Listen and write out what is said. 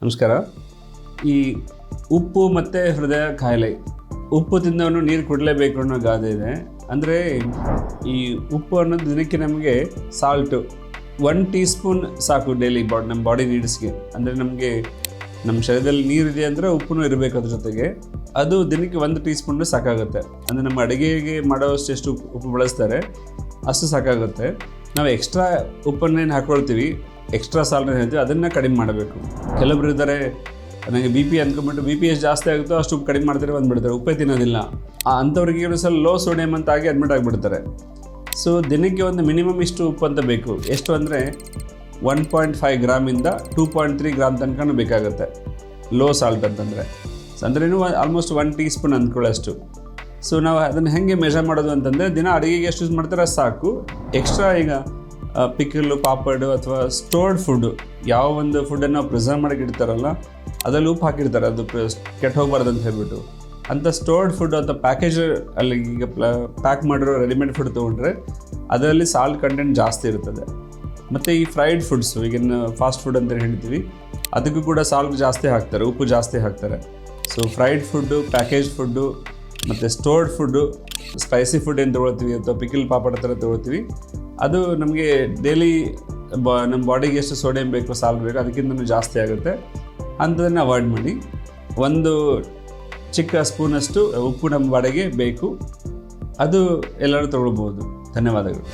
ನಮಸ್ಕಾರ. ಈ ಉಪ್ಪು ಮತ್ತು ಹೃದಯ ಕಾಯಿಲೆ, ಉಪ್ಪು ತಿಂದವನು ನೀರು ಕುಡಲೇಬೇಕು ಅನ್ನೋ ಗಾದೆ ಇದೆ. ಅಂದರೆ ಈ ಉಪ್ಪು ಅನ್ನೋದು ದಿನಕ್ಕೆ ನಮಗೆ ಸಾಲ್ಟು 1 ಟೀ ಸ್ಪೂನ್ ಸಾಕು ಡೈಲಿ ನಮ್ಮ ಬಾಡಿ ನೀಡ್ಸ್ಗೆ. ಅಂದರೆ ನಮಗೆ ನಮ್ಮ ಶರೀರದಲ್ಲಿ ನೀರಿದೆ ಅಂದರೆ ಉಪ್ಪು ಇರಬೇಕು, ಅದ್ರ ಜೊತೆಗೆ ಅದು ದಿನಕ್ಕೆ 1 ಟೀ ಸ್ಪೂನ್ ಸಾಕಾಗುತ್ತೆ. ಅಂದರೆ ನಮ್ಮ ಅಡುಗೆಗೆ ಮಾಡೋಷ್ಟು ಎಷ್ಟು ಉಪ್ಪು ಬಳಸ್ತಾರೆ ಅಷ್ಟು ಸಾಕಾಗುತ್ತೆ. ನಾವು ಎಕ್ಸ್ಟ್ರಾ ಉಪ್ಪನ್ನೇನು ಹಾಕ್ಕೊಳ್ತೀವಿ, ಎಕ್ಸ್ಟ್ರಾ ಸಾಲ್ಟ್ ಹೇಳ್ತೀವಿ, ಅದನ್ನು ಕಡಿಮೆ ಮಾಡಬೇಕು. ಕೆಲವೊಬ್ರು ಇದ್ದಾರೆ, ನನಗೆ ಬಿ ಪಿ ಅಂದ್ಕೊಂಡ್ಬಿಟ್ಟು ಬಿ ಪಿ ಎಷ್ಟು ಜಾಸ್ತಿ ಆಗುತ್ತೋ ಅಷ್ಟು ಉಪ್ಪು ಕಡಿಮೆ ಮಾಡ್ತಾರೆ, ಬಂದುಬಿಡ್ತಾರೆ, ಉಪ್ಪೇ ತಿನ್ನೋದಿಲ್ಲ. ಅಂಥವ್ರಿಗೆ ಏನು ಸ್ವಲ್ಪ ಲೋ ಸೋಡಿಯಮ್ ಅಂತ ಆಗಿ ಅಡ್ಮಿಟ್ ಆಗಿಬಿಡ್ತಾರೆ. ಸೊ ದಿನಕ್ಕೆ ಒಂದು ಮಿನಿಮಮ್ ಇಷ್ಟು ಉಪ್ಪು ಅಂತ ಬೇಕು. ಎಷ್ಟು ಅಂದರೆ 1.5 ಗ್ರಾಮಿಂದ 2.3 ಗ್ರಾಮ್ ತನಕ ಬೇಕಾಗುತ್ತೆ ಲೋ ಸಾಲ್ಟ್ ಅಂತಂದರೆ. ಅಂದ್ರೇನು ಆಲ್ಮೋಸ್ಟ್ 1 ಟೀ ಸ್ಪೂನ್ ಅಂದ್ಕೊಳ್ಳೋಷ್ಟು. ಸೊ ನಾವು ಅದನ್ನು ಹೇಗೆ ಮೆಜರ್ ಮಾಡೋದು ಅಂತಂದರೆ, ದಿನ ಅಡುಗೆಗೆ ಎಷ್ಟು ಯೂಸ್ ಮಾಡ್ತಾರೆ ಅದು ಸಾಕು. ಎಕ್ಸ್ಟ್ರಾ ಈಗ ಪಿಕಲ್ಲು, ಪಾಪಡು ಅಥವಾ ಸ್ಟೋರ್ಡ್ ಫುಡ್ಡು, ಯಾವ ಒಂದು ಫುಡ್ಡನ್ನು ನಾವು ಪ್ರಿಸರ್ವ್ ಮಾಡೋಕ್ಕೆ ಇಡ್ತಾರಲ್ಲ ಅದರಲ್ಲಿ ಉಪ್ಪು ಹಾಕಿರ್ತಾರೆ, ಅದು ಕೆಟ್ಟು ಹೋಗಬಾರ್ದು ಅಂತ ಹೇಳ್ಬಿಟ್ಟು. ಅಂಥ ಸ್ಟೋರ್ಡ್ ಫುಡ್ ಅಥವಾ ಪ್ಯಾಕೇಜ್ ಅಲ್ಲಿ ಈಗ ಪ್ಯಾಕ್ ಮಾಡಿರೋ ರೆಡಿಮೇಡ್ ಫುಡ್ ತೊಗೊಂಡ್ರೆ ಅದರಲ್ಲಿ ಸಾಲ್ಟ್ ಕಂಟೆಂಟ್ ಜಾಸ್ತಿ ಇರ್ತದೆ. ಮತ್ತು ಈ ಫ್ರೈಡ್ ಫುಡ್ಸು, ಈಗಿನ ಫಾಸ್ಟ್ ಫುಡ್ ಅಂತ ಹೇಳ್ತೀವಿ, ಅದಕ್ಕೂ ಕೂಡ ಸಾಲ್ಟ್ ಜಾಸ್ತಿ ಹಾಕ್ತಾರೆ, ಉಪ್ಪು ಜಾಸ್ತಿ ಹಾಕ್ತಾರೆ. So fried food, package food ಮತ್ತು ಸ್ಟೋರ್ಡ್ ಫುಡ್ಡು, ಸ್ಪೈಸಿ ಫುಡ್ ಏನು ತೊಗೊಳ್ತೀವಿ ಅಥವಾ ಪಿಕಲ್ ಪಾಪಡ್ ಥರ ತೊಗೊಳ್ತೀವಿ, ಅದು ನಮಗೆ ಡೈಲಿ ನಮ್ಮ ಬಾಡಿಗೆ ಎಷ್ಟು ಸೋಡಿಯಂ ಬೇಕು, ಸಾಲ್ಟ್ ಬೇಕು, ಅದಕ್ಕಿಂತ ಜಾಸ್ತಿ ಆಗುತ್ತೆ. ಅಂಥದನ್ನು ಅವಾಯ್ಡ್ ಮಾಡಿ. 1 ಚಿಕ್ಕ ಸ್ಪೂನಷ್ಟು ಉಪ್ಪು ನಮ್ಮ ಬಾಡಿಗೆ ಬೇಕು, ಅದು ಎಲ್ಲರೂ ತೊಗೊಳ್ಬೋದು. ಧನ್ಯವಾದಗಳು.